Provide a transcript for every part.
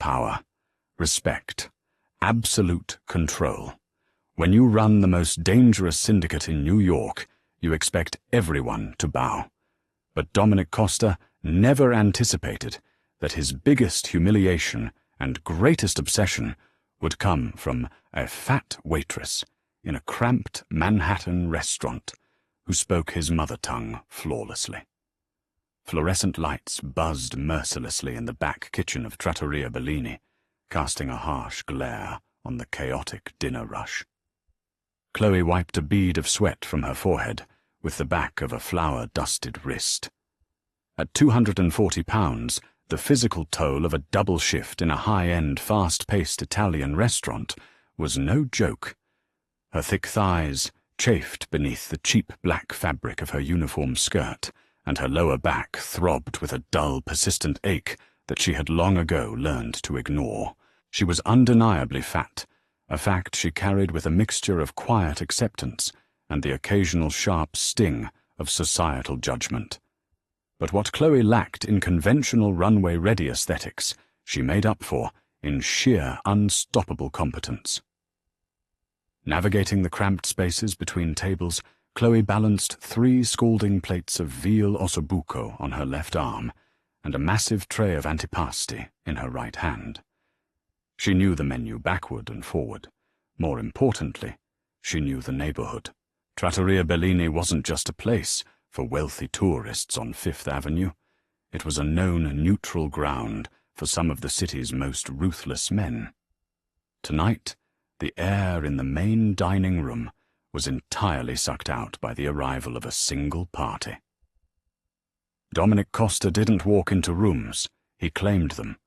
power, respect, absolute control. When you run the most dangerous syndicate in New York, you expect everyone to bow. But Dominic Costa never anticipated that his biggest humiliation and greatest obsession would come from a fat waitress in a cramped Manhattan restaurant who spoke his mother tongue flawlessly. Fluorescent lights buzzed mercilessly in the back kitchen of Trattoria Bellini, casting a harsh glare on the chaotic dinner rush. Chloe wiped a bead of sweat from her forehead with the back of a flour-dusted wrist. At 240 pounds, the physical toll of a double shift in a high-end, fast-paced Italian restaurant was no joke. Her thick thighs chafed beneath the cheap black fabric of her uniform skirt, and her lower back throbbed with a dull, persistent ache that she had long ago learned to ignore. She was undeniably fat, a fact she carried with a mixture of quiet acceptance and the occasional sharp sting of societal judgment. But what Chloe lacked in conventional runway-ready aesthetics, she made up for in sheer unstoppable competence. Navigating the cramped spaces between tables, Chloe balanced 3 scalding plates of veal ossobuco on her left arm and a massive tray of antipasti in her right hand. She knew the menu backward and forward. More importantly, she knew the neighborhood. Trattoria Bellini wasn't just a place for wealthy tourists on Fifth Avenue. It was a known neutral ground for some of the city's most ruthless men. Tonight, the air in the main dining room was entirely sucked out by the arrival of a single party. Dominic Costa didn't walk into rooms, he claimed them.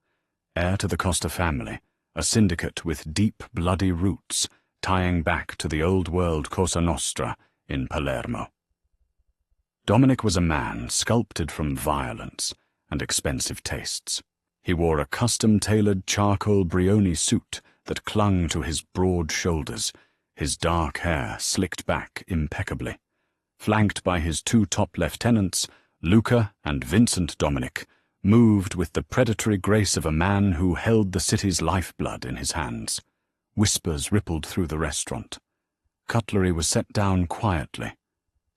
Heir to the Costa family, a syndicate with deep, bloody roots tying back to the old-world Cosa Nostra in Palermo. Dominic was a man sculpted from violence and expensive tastes. He wore a custom-tailored charcoal Brioni suit that clung to his broad shoulders, his dark hair slicked back impeccably. Flanked by his 2 top lieutenants, Luca and Vincent Dominic moved with the predatory grace of a man who held the city's lifeblood in his hands. Whispers rippled through the restaurant. Cutlery was set down quietly.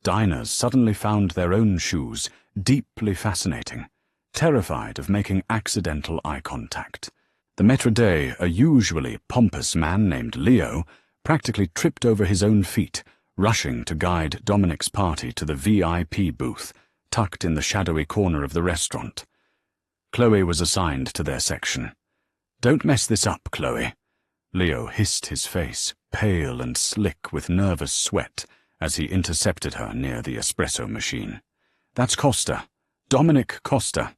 Diners suddenly found their own shoes deeply fascinating, terrified of making accidental eye contact. The maître d', a usually pompous man named Leo, practically tripped over his own feet, rushing to guide Dominic's party to the VIP booth, tucked in the shadowy corner of the restaurant. Chloe was assigned to their section. "Don't mess this up, Chloe." Leo hissed, his face pale and slick with nervous sweat as he intercepted her near the espresso machine. "That's Costa, Dominic Costa.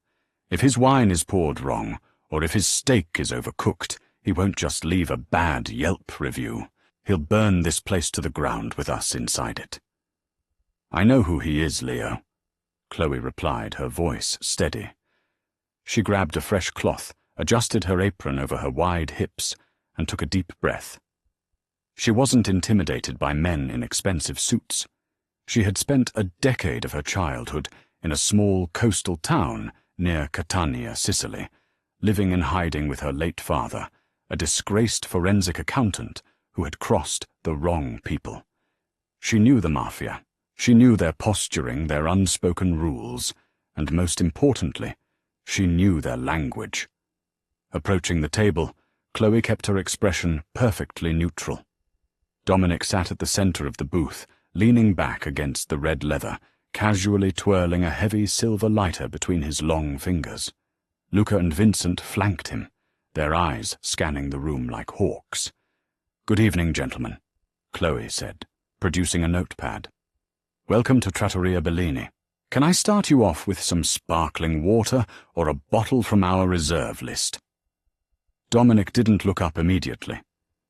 If his wine is poured wrong, or if his steak is overcooked, he won't just leave a bad Yelp review. He'll burn this place to the ground with us inside it." "I know who he is, Leo," Chloe replied, her voice steady. She grabbed a fresh cloth, adjusted her apron over her wide hips, and took a deep breath. She wasn't intimidated by men in expensive suits. She had spent a decade of her childhood in a small coastal town near Catania, Sicily, living in hiding with her late father, a disgraced forensic accountant who had crossed the wrong people. She knew the Mafia. She knew their posturing, their unspoken rules, and most importantly, she knew their language. Approaching the table, Chloe kept her expression perfectly neutral. Dominic sat at the center of the booth, leaning back against the red leather, casually twirling a heavy silver lighter between his long fingers. Luca and Vincent flanked him, their eyes scanning the room like hawks. "Good evening, gentlemen," Chloe said, producing a notepad. "Welcome to Trattoria Bellini. Can I start you off with some sparkling water or a bottle from our reserve list?" Dominic didn't look up immediately.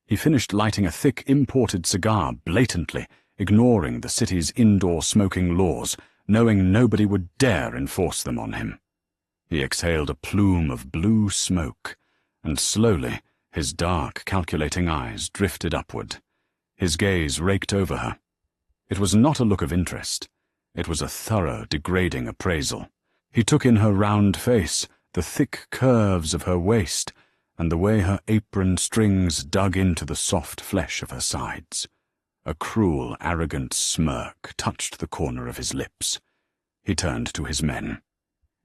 He finished lighting a thick imported cigar blatantly, ignoring the city's indoor smoking laws, knowing nobody would dare enforce them on him. He exhaled a plume of blue smoke, and slowly his dark, calculating eyes drifted upward. His gaze raked over her. It was not a look of interest. It was a thorough, degrading appraisal. He took in her round face, the thick curves of her waist, and the way her apron strings dug into the soft flesh of her sides. A cruel, arrogant smirk touched the corner of his lips. He turned to his men.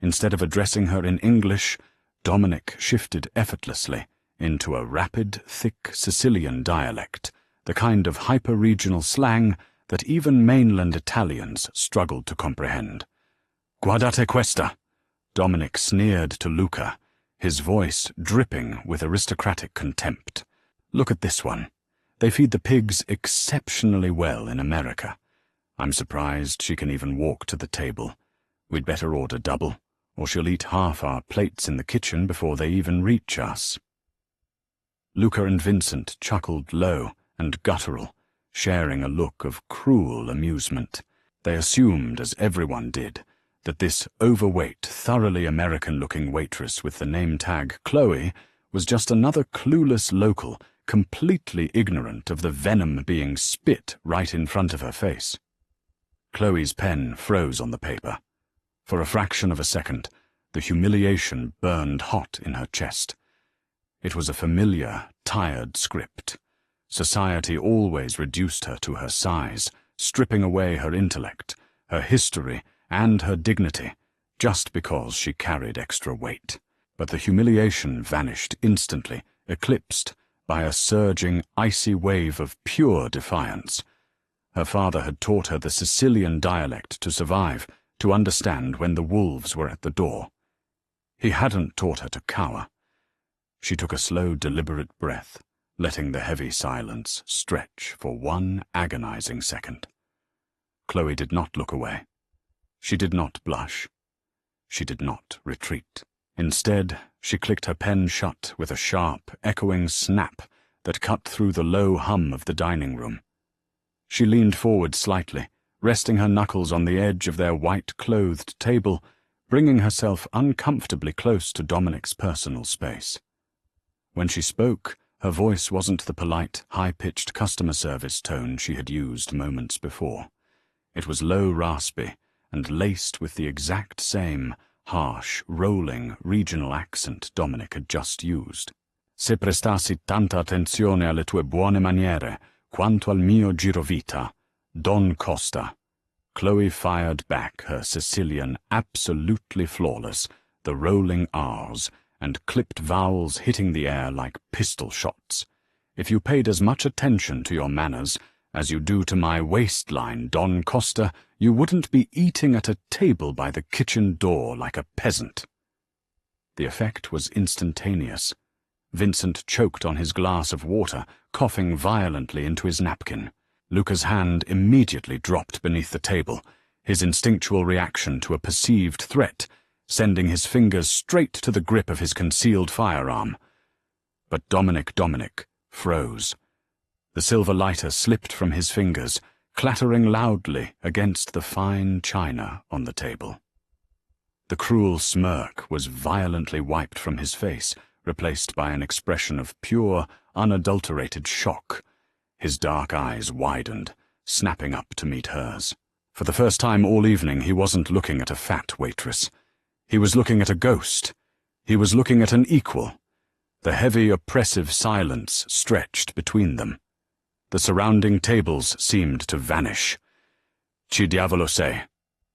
Instead of addressing her in English, Dominic shifted effortlessly into a rapid, thick Sicilian dialect, the kind of hyper-regional slang that even mainland Italians struggled to comprehend. "Guarda questa," Dominic sneered to Luca, his voice dripping with aristocratic contempt. "Look at this one. They feed the pigs exceptionally well in America. I'm surprised she can even walk to the table. We'd better order double, or she'll eat half our plates in the kitchen before they even reach us." Luca and Vincent chuckled low and guttural, sharing a look of cruel amusement. They assumed, as everyone did, that this overweight, thoroughly American-looking waitress with the name tag Chloe was just another clueless local, completely ignorant of the venom being spit right in front of her face. Chloe's pen froze on the paper. For a fraction of a second, the humiliation burned hot in her chest. It was a familiar, tired script. Society always reduced her to her size, stripping away her intellect, her history, and her dignity, just because she carried extra weight. But the humiliation vanished instantly, eclipsed by a surging, icy wave of pure defiance. Her father had taught her the Sicilian dialect to survive, to understand when the wolves were at the door. He hadn't taught her to cower. She took a slow, deliberate breath, letting the heavy silence stretch for one agonizing second. Chloe did not look away. She did not blush. She did not retreat. Instead, she clicked her pen shut with a sharp, echoing snap that cut through the low hum of the dining room. She leaned forward slightly, resting her knuckles on the edge of their white-clothed table, bringing herself uncomfortably close to Dominic's personal space. When she spoke, her voice wasn't the polite, high-pitched customer service tone she had used moments before. It was low, raspy, and laced with the exact same harsh, rolling, regional accent Dominic had just used. "Se prestassi tanta attenzione alle tue buone maniere, quanto al mio girovita, Don Costa." Chloe fired back her Sicilian absolutely flawless, the rolling R's, and clipped vowels hitting the air like pistol shots. "If you paid as much attention to your manners as you do to my waistline, Don Costa, you wouldn't be eating at a table by the kitchen door like a peasant." The effect was instantaneous. Vincent choked on his glass of water, coughing violently into his napkin. Luca's hand immediately dropped beneath the table, his instinctual reaction to a perceived threat, sending his fingers straight to the grip of his concealed firearm. But Dominic froze. The silver lighter slipped from his fingers, clattering loudly against the fine china on the table. The cruel smirk was violently wiped from his face, replaced by an expression of pure, unadulterated shock. His dark eyes widened, snapping up to meet hers. For the first time all evening, he wasn't looking at a fat waitress. He was looking at a ghost. He was looking at an equal. The heavy, oppressive silence stretched between them. The surrounding tables seemed to vanish. "Chi diavolo sei?"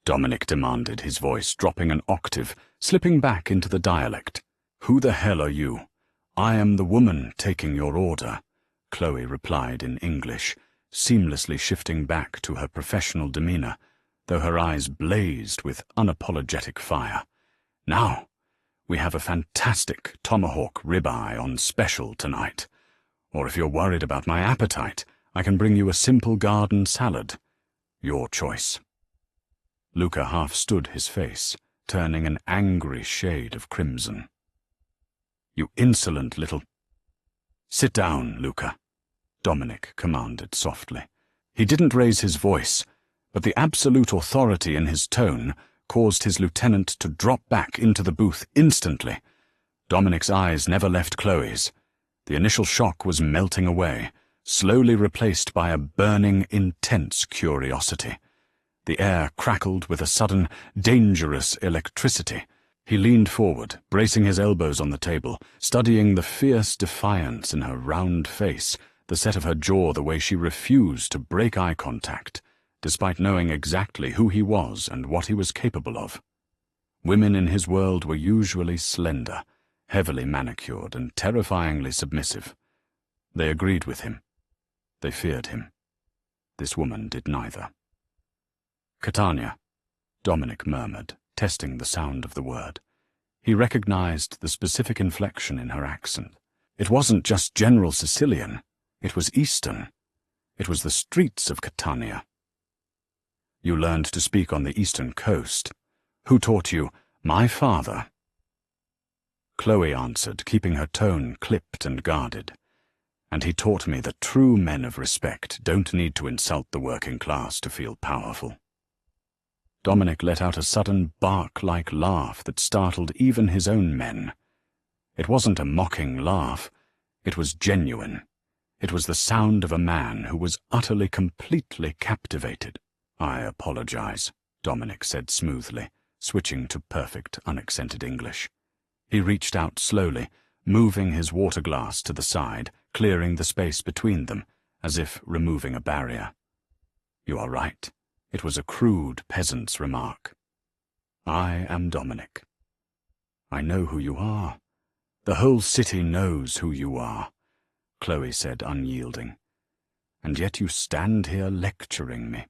Dominic demanded, his voice dropping an octave, slipping back into the dialect. "Who the hell are you?" "I am the woman taking your order," Chloe replied in English, seamlessly shifting back to her professional demeanor, though her eyes blazed with unapologetic fire. "Now, we have a fantastic tomahawk ribeye on special tonight. Or if you're worried about my appetite, I can bring you a simple garden salad. Your choice." Luca half stood his face, turning an angry shade of crimson. "You insolent little—" "Sit down, Luca," Dominic commanded softly. He didn't raise his voice, but the absolute authority in his tone caused his lieutenant to drop back into the booth instantly. Dominic's eyes never left Chloe's. The initial shock was melting away, slowly replaced by a burning, intense curiosity. The air crackled with a sudden, dangerous electricity, He leaned forward, bracing his elbows on the table, studying the fierce defiance in her round face, the set of her jaw, the way she refused to break eye contact, despite knowing exactly who he was and what he was capable of. Women in his world were usually slender, heavily manicured, and terrifyingly submissive. They agreed with him. They feared him. This woman did neither. "Catania," Dominic murmured, testing the sound of the word. He recognized the specific inflection in her accent. It wasn't just general Sicilian. It was Eastern. It was the streets of Catania. "You learned to speak on the Eastern Coast. Who taught you?" "My father." Chloe answered, keeping her tone clipped and guarded. "And he taught me that true men of respect don't need to insult the working class to feel powerful." Dominic let out a sudden bark-like laugh that startled even his own men. It wasn't a mocking laugh. It was genuine. It was the sound of a man who was utterly, completely captivated. "I apologize," Dominic said smoothly, switching to perfect, unaccented English. He reached out slowly, moving his water glass to the side, clearing the space between them, as if removing a barrier. "You are right. It was a crude peasant's remark. I am Dominic. I know who you are. The whole city knows who you are," Chloe said, unyielding. "And yet you stand here lecturing me."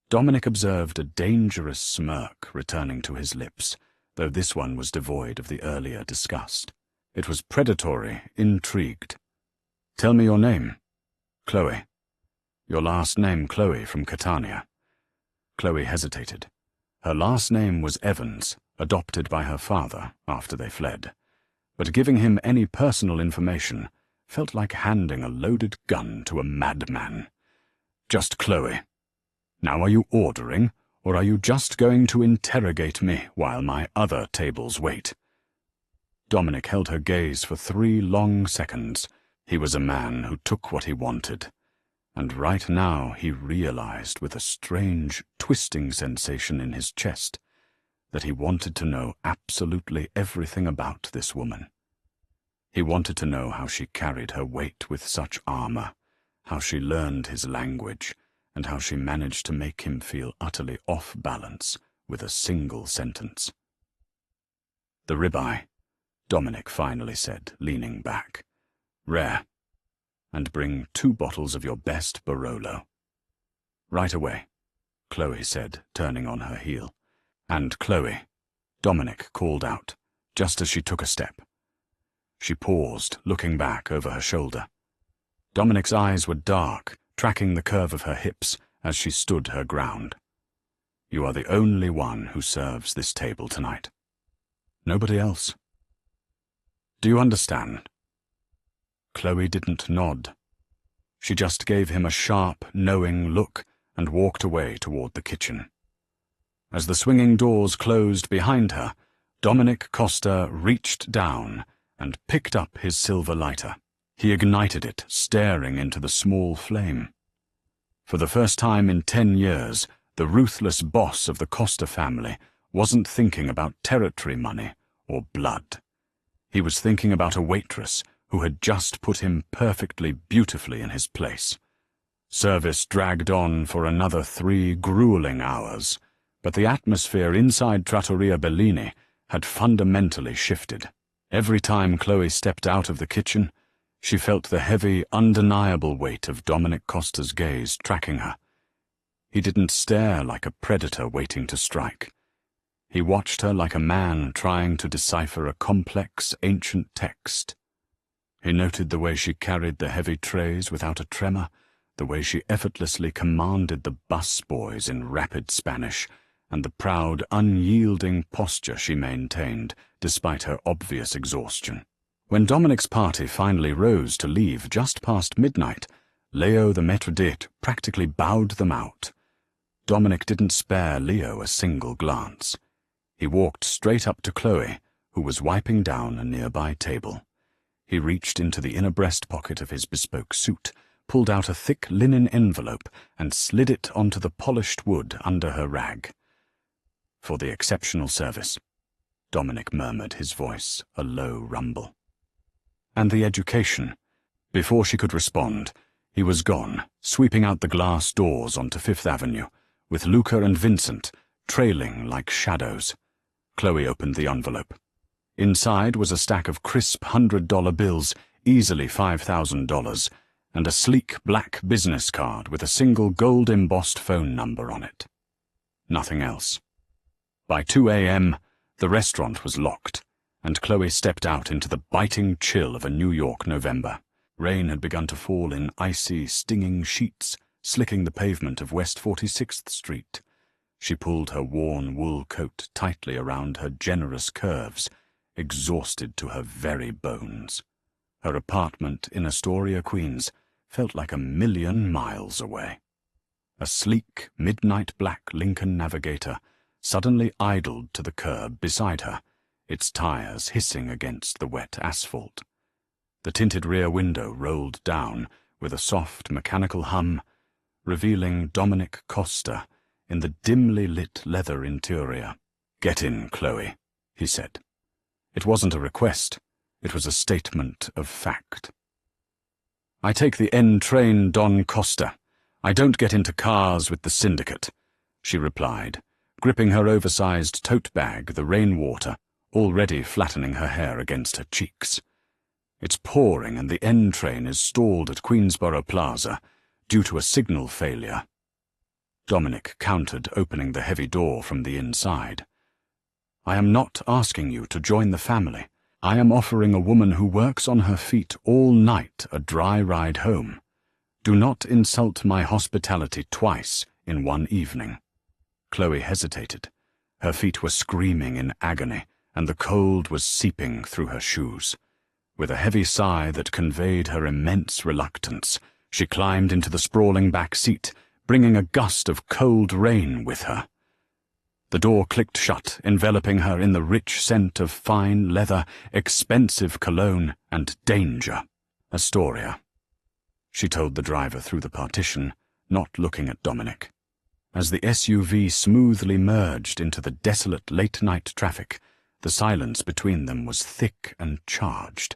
Dominic observed a dangerous smirk returning to his lips, though this one was devoid of the earlier disgust. It was predatory, intrigued. "Tell me your name." "Chloe. Your last name Chloe from Catania." Chloe hesitated. Her last name was Evans, adopted by her father after they fled. But giving him any personal information felt like handing a loaded gun to a madman. "Just Chloe. Now are you ordering, or are you just going to interrogate me while my other tables wait?" Dominic held her gaze for 3 long seconds. He was a man who took what he wanted. And right now he realized with a strange, twisting sensation in his chest that he wanted to know absolutely everything about this woman. He wanted to know how she carried her weight with such armor, how she learned his language, and how she managed to make him feel utterly off balance with a single sentence. "The ribeye," Dominic finally said, leaning back. "Rare. And bring 2 bottles of your best Barolo." "Right away," Chloe said, turning on her heel. "And Chloe," Dominic called out, just as she took a step. She paused, looking back over her shoulder. Dominic's eyes were dark, tracking the curve of her hips as she stood her ground. "You are the only one who serves this table tonight. Nobody else. Do you understand?" Chloe didn't nod. She just gave him a sharp, knowing look and walked away toward the kitchen. As the swinging doors closed behind her, Dominic Costa reached down and picked up his silver lighter. He ignited it, staring into the small flame. For the first time in 10 years, the ruthless boss of the Costa family wasn't thinking about territory money or blood. He was thinking about a waitress who had just put him perfectly, beautifully in his place. Service dragged on for another 3 grueling hours, but the atmosphere inside Trattoria Bellini had fundamentally shifted. Every time Chloe stepped out of the kitchen, she felt the heavy, undeniable weight of Dominic Costa's gaze tracking her. He didn't stare like a predator waiting to strike. He watched her like a man trying to decipher a complex, ancient text. He noted the way she carried the heavy trays without a tremor, the way she effortlessly commanded the bus boys in rapid Spanish, and the proud, unyielding posture she maintained despite her obvious exhaustion. When Dominic's party finally rose to leave just past midnight, Leo the maître d'hôte practically bowed them out. Dominic didn't spare Leo a single glance. He walked straight up to Chloe, who was wiping down a nearby table. He reached into the inner breast pocket of his bespoke suit, pulled out a thick linen envelope, and slid it onto the polished wood under her rag. "For the exceptional service. Dominic murmured, his voice a low rumble. And the education. Before she could respond, he was gone, sweeping out the glass doors onto Fifth Avenue, with Luca and Vincent trailing like shadows. Chloe opened the envelope. Inside was a stack of crisp $100 bills, easily $5,000, and a sleek black business card with a single gold-embossed phone number on it. Nothing else. By 2 a.m., the restaurant was locked, and Chloe stepped out into the biting chill of a New York November. Rain had begun to fall in icy, stinging sheets, slicking the pavement of West 46th Street. She pulled her worn wool coat tightly around her generous curves, exhausted to her very bones. Her apartment in Astoria, Queens, felt like 1,000,000 miles away. A sleek, midnight black Lincoln Navigator suddenly idled to the curb beside her, its tires hissing against the wet asphalt. The tinted rear window rolled down with a soft mechanical hum, revealing Dominic Costa in the dimly lit leather interior. "Get in, Chloe," he said. It wasn't a request, it was a statement of fact. "I take the N train, Don Costa. I don't get into cars with the syndicate," she replied, gripping her oversized tote bag, the rainwater, already flattening her hair against her cheeks. "It's pouring and the N train is stalled at Queensboro Plaza due to a signal failure." Dominic countered, opening the heavy door from the inside. "I am not asking you to join the family. I am offering a woman who works on her feet all night a dry ride home. Do not insult my hospitality twice in one evening." Chloe hesitated. Her feet were screaming in agony, and the cold was seeping through her shoes. With a heavy sigh that conveyed her immense reluctance, she climbed into the sprawling back seat, bringing a gust of cold rain with her. The door clicked shut, enveloping her in the rich scent of fine leather, expensive cologne, and danger. "Astoria," she told the driver through the partition, not looking at Dominic. As the SUV smoothly merged into the desolate late-night traffic, the silence between them was thick and charged.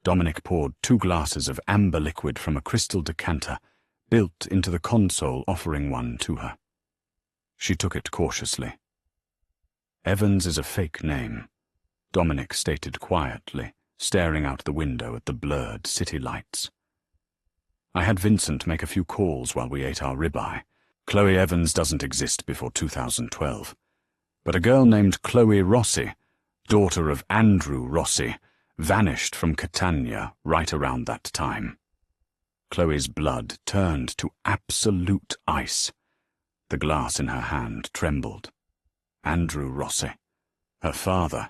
Dominic poured 2 glasses of amber liquid from a crystal decanter, built into the console, offering one to her. She took it cautiously. "Evans is a fake name," Dominic stated quietly, staring out the window at the blurred city lights. "I had Vincent make a few calls while we ate our ribeye. Chloe Evans doesn't exist before 2012. But a girl named Chloe Rossi, daughter of Andrew Rossi, vanished from Catania right around that time." Chloe's blood turned to absolute ice. The glass in her hand trembled. Andrew Rossi, her father,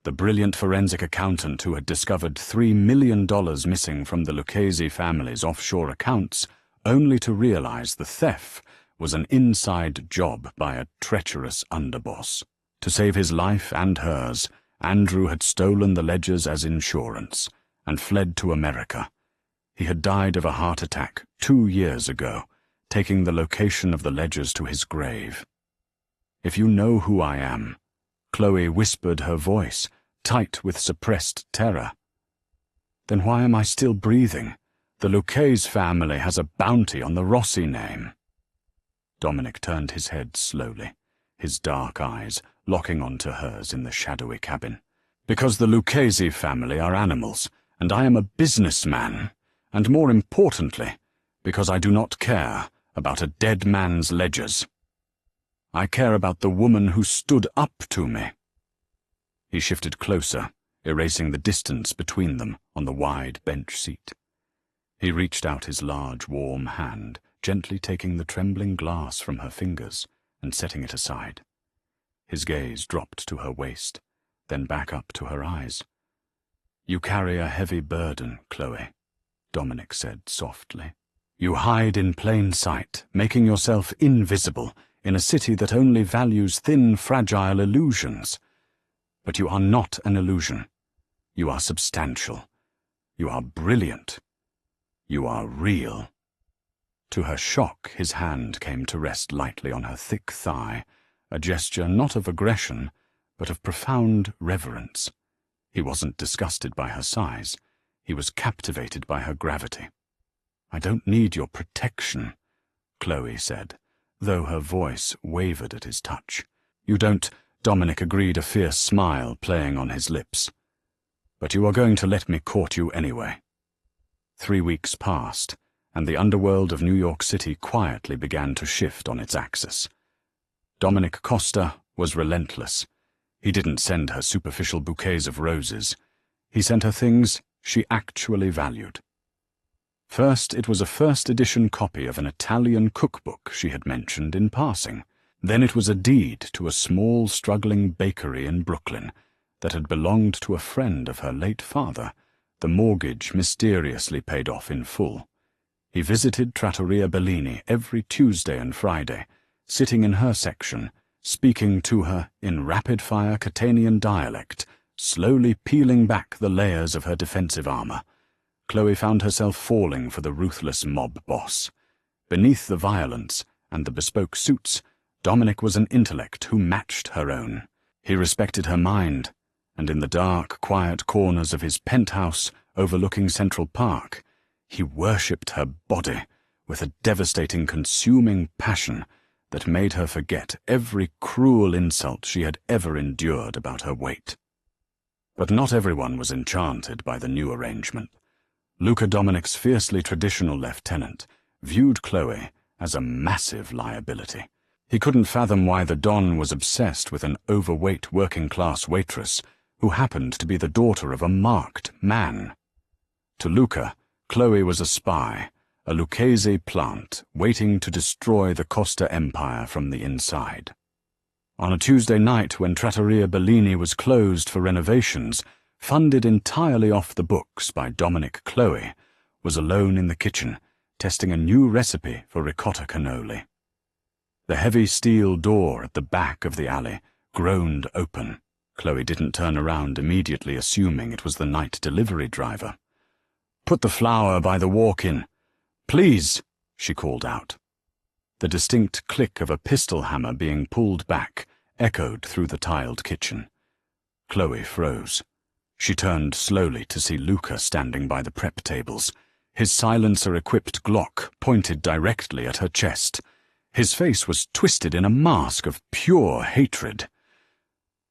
the brilliant forensic accountant who had discovered $3 million missing from the Lucchese family's offshore accounts, only to realize the theft was an inside job by a treacherous underboss. To save his life and hers, Andrew had stolen the ledgers as insurance and fled to America. He had died of a heart attack 2 years ago, taking the location of the ledgers to his grave. "If you know who I am," Chloe whispered, her voice tight with suppressed terror, "then why am I still breathing? The Lucchese family has a bounty on the Rossi name." Dominic turned his head slowly, his dark eyes locking onto hers in the shadowy cabin. "Because the Lucchese family are animals, and I am a businessman, and more importantly, because I do not care about a dead man's ledgers. I care about the woman who stood up to me." He shifted closer, erasing the distance between them on the wide bench seat. He reached out his large, warm hand, gently taking the trembling glass from her fingers and setting it aside. His gaze dropped to her waist, then back up to her eyes. "You carry a heavy burden, Chloe," Dominic said softly. "You hide in plain sight, making yourself invisible in a city that only values thin, fragile illusions. But you are not an illusion. You are substantial. You are brilliant. You are real." To her shock, his hand came to rest lightly on her thick thigh, a gesture not of aggression, but of profound reverence. He wasn't disgusted by her size. He was captivated by her gravity. "I don't need your protection," Chloe said, though her voice wavered at his touch. "You don't," Dominic agreed, a fierce smile playing on his lips. "But you are going to let me court you anyway." 3 weeks passed, and the underworld of New York City quietly began to shift on its axis. Dominic Costa was relentless. He didn't send her superficial bouquets of roses. He sent her things she actually valued. First, it was a first-edition copy of an Italian cookbook she had mentioned in passing. Then it was a deed to a small, struggling bakery in Brooklyn that had belonged to a friend of her late father, the mortgage mysteriously paid off in full. He visited Trattoria Bellini every Tuesday and Friday, sitting in her section, speaking to her in rapid-fire Catanian dialect, slowly peeling back the layers of her defensive armor. Chloe found herself falling for the ruthless mob boss. Beneath the violence and the bespoke suits, Dominic was an intellect who matched her own. He respected her mind, and in the dark, quiet corners of his penthouse overlooking Central Park, he worshipped her body with a devastating, consuming passion that made her forget every cruel insult she had ever endured about her weight. But not everyone was enchanted by the new arrangement. Luca, Dominic's fiercely traditional lieutenant, viewed Chloe as a massive liability. He couldn't fathom why the Don was obsessed with an overweight working-class waitress who happened to be the daughter of a marked man. To Luca, Chloe was a spy, a Lucchese plant waiting to destroy the Costa Empire from the inside. On a Tuesday night when Trattoria Bellini was closed for renovations, funded entirely off the books by Dominic, Chloe was alone in the kitchen, testing a new recipe for ricotta cannoli. The heavy steel door at the back of the alley groaned open. Chloe didn't turn around immediately, assuming it was the night delivery driver. "Put the flour by the walk-in. Please," she called out. The distinct click of a pistol hammer being pulled back echoed through the tiled kitchen. Chloe froze. She turned slowly to see Luca standing by the prep tables, his silencer-equipped Glock pointed directly at her chest. His face was twisted in a mask of pure hatred.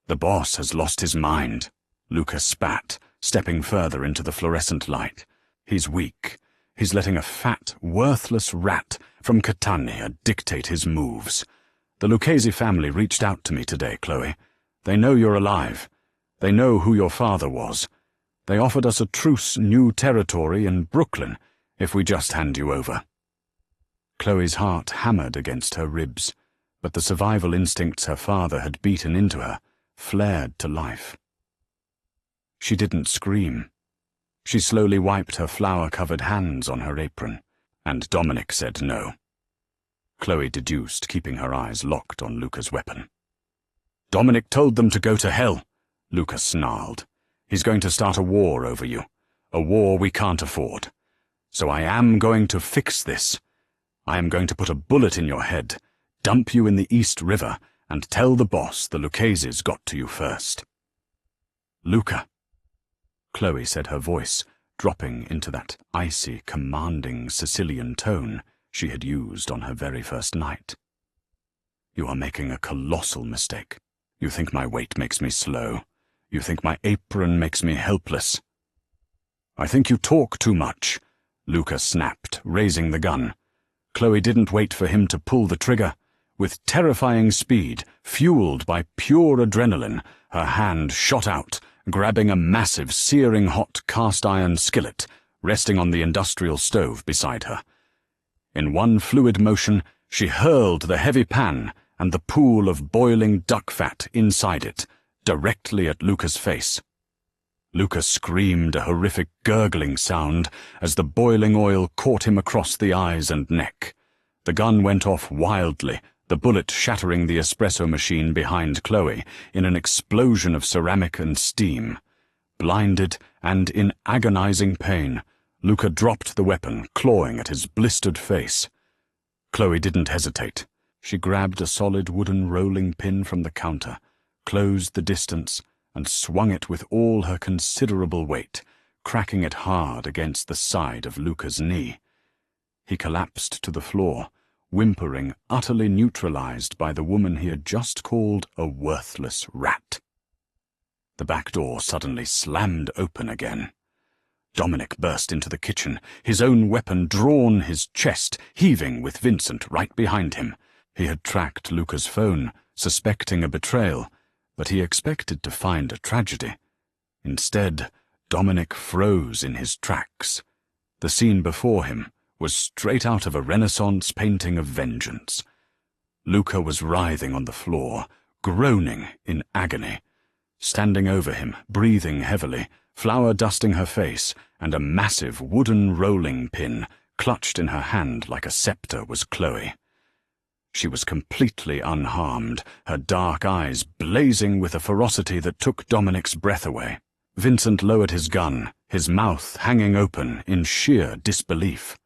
"The boss has lost his mind," Luca spat, stepping further into the fluorescent light. "He's weak. He's letting a fat, worthless rat from Catania dictate his moves. The Lucchese family reached out to me today, Chloe. They know you're alive. They know who your father was. They offered us a truce new territory in Brooklyn if we just hand you over." Chloe's heart hammered against her ribs, but the survival instincts her father had beaten into her flared to life. She didn't scream. She slowly wiped her flour-covered hands on her apron, and Dominic said no. Chloe deduced, keeping her eyes locked on Luca's weapon. "Dominic told them to go to hell," Luca snarled. "He's going to start a war over you, a war we can't afford. So I am going to fix this. I am going to put a bullet in your head, dump you in the East River, and tell the boss the Lucchese's got to you first." "Luca," Chloe said, her voice dropping into that icy, commanding Sicilian tone she had used on her very first night. "You are making a colossal mistake. You think my weight makes me slow. You think my apron makes me helpless." "I think you talk too much," Luca snapped, raising the gun. Chloe didn't wait for him to pull the trigger. With terrifying speed, fueled by pure adrenaline, her hand shot out, grabbing a massive, searing hot cast-iron skillet resting on the industrial stove beside her. In one fluid motion, she hurled the heavy pan and the pool of boiling duck fat inside it, directly at Luca's face. Luca screamed a horrific gurgling sound as the boiling oil caught him across the eyes and neck. The gun went off wildly, the bullet shattering the espresso machine behind Chloe in an explosion of ceramic and steam. Blinded and in agonizing pain, Luca dropped the weapon, clawing at his blistered face. Chloe didn't hesitate. She grabbed a solid wooden rolling pin from the counter, closed the distance, and swung it with all her considerable weight, cracking it hard against the side of Luca's knee. He collapsed to the floor, whimpering, utterly neutralized by the woman he had just called a worthless rat. The back door suddenly slammed open again. Dominic burst into the kitchen, his own weapon drawn, his chest heaving with Vincent right behind him. He had tracked Luca's phone, suspecting a betrayal, but he expected to find a tragedy. Instead, Dominic froze in his tracks. The scene before him was straight out of a Renaissance painting of vengeance. Luca was writhing on the floor, groaning in agony. Standing over him, breathing heavily, flour dusting her face, and a massive wooden rolling pin clutched in her hand like a scepter was Chloe. She was completely unharmed, her dark eyes blazing with a ferocity that took Dominic's breath away. Vincent lowered his gun, his mouth hanging open in sheer disbelief.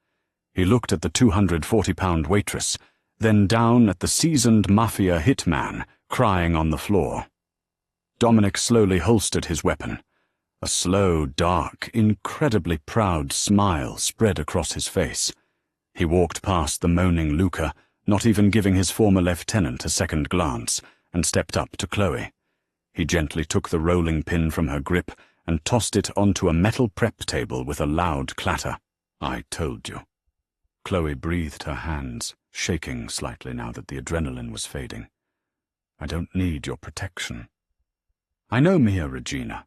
He looked at the 240-pound waitress, then down at the seasoned Mafia hitman crying on the floor. Dominic slowly holstered his weapon. A slow, dark, incredibly proud smile spread across his face. He walked past the moaning Luca, not even giving his former lieutenant a second glance, and stepped up to Chloe. He gently took the rolling pin from her grip and tossed it onto a metal prep table with a loud clatter. "I told you." Chloe breathed her hands, shaking slightly now that the adrenaline was fading. "I don't need your protection." "I know, Mia Regina,"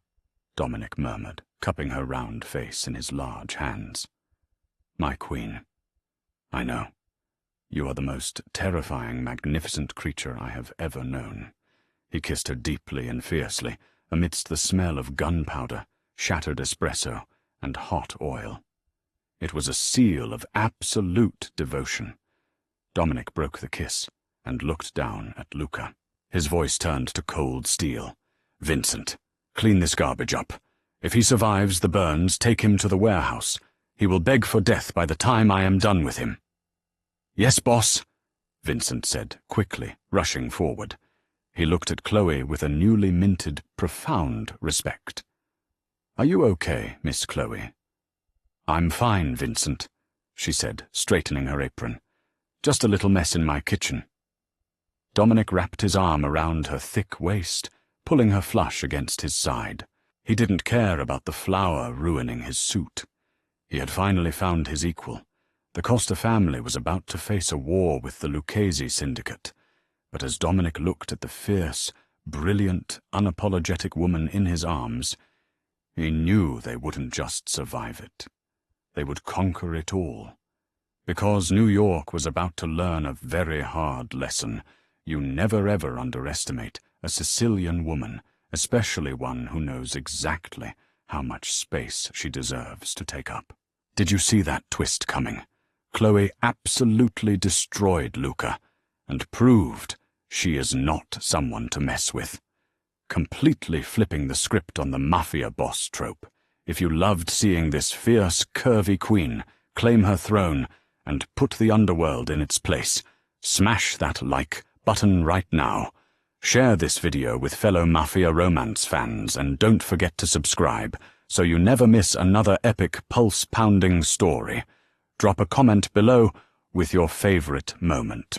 Dominic murmured, cupping her round face in his large hands. "My queen. I know. You are the most terrifying, magnificent creature I have ever known." He kissed her deeply and fiercely, amidst the smell of gunpowder, shattered espresso, and hot oil. It was a seal of absolute devotion. Dominic broke the kiss and looked down at Luca. His voice turned to cold steel. "Vincent, clean this garbage up. If he survives the burns, take him to the warehouse. He will beg for death by the time I am done with him." "Yes, boss," Vincent said, quickly, rushing forward. He looked at Chloe with a newly minted, profound respect. "Are you okay, Miss Chloe?" "I'm fine, Vincent," she said, straightening her apron. "Just a little mess in my kitchen." Dominic wrapped his arm around her thick waist, pulling her flush against his side. He didn't care about the flour ruining his suit. He had finally found his equal. The Costa family was about to face a war with the Lucchese syndicate, but as Dominic looked at the fierce, brilliant, unapologetic woman in his arms, he knew they wouldn't just survive it. They would conquer it all. Because New York was about to learn a very hard lesson. You never ever underestimate a Sicilian woman, especially one who knows exactly how much space she deserves to take up. Did you see that twist coming? Chloe absolutely destroyed Luca, and proved she is not someone to mess with. Completely flipping the script on the Mafia boss trope. If you loved seeing this fierce, curvy queen claim her throne and put the underworld in its place, smash that like button right now. Share this video with fellow Mafia romance fans, and don't forget to subscribe so you never miss another epic, pulse-pounding story. Drop a comment below with your favorite moment.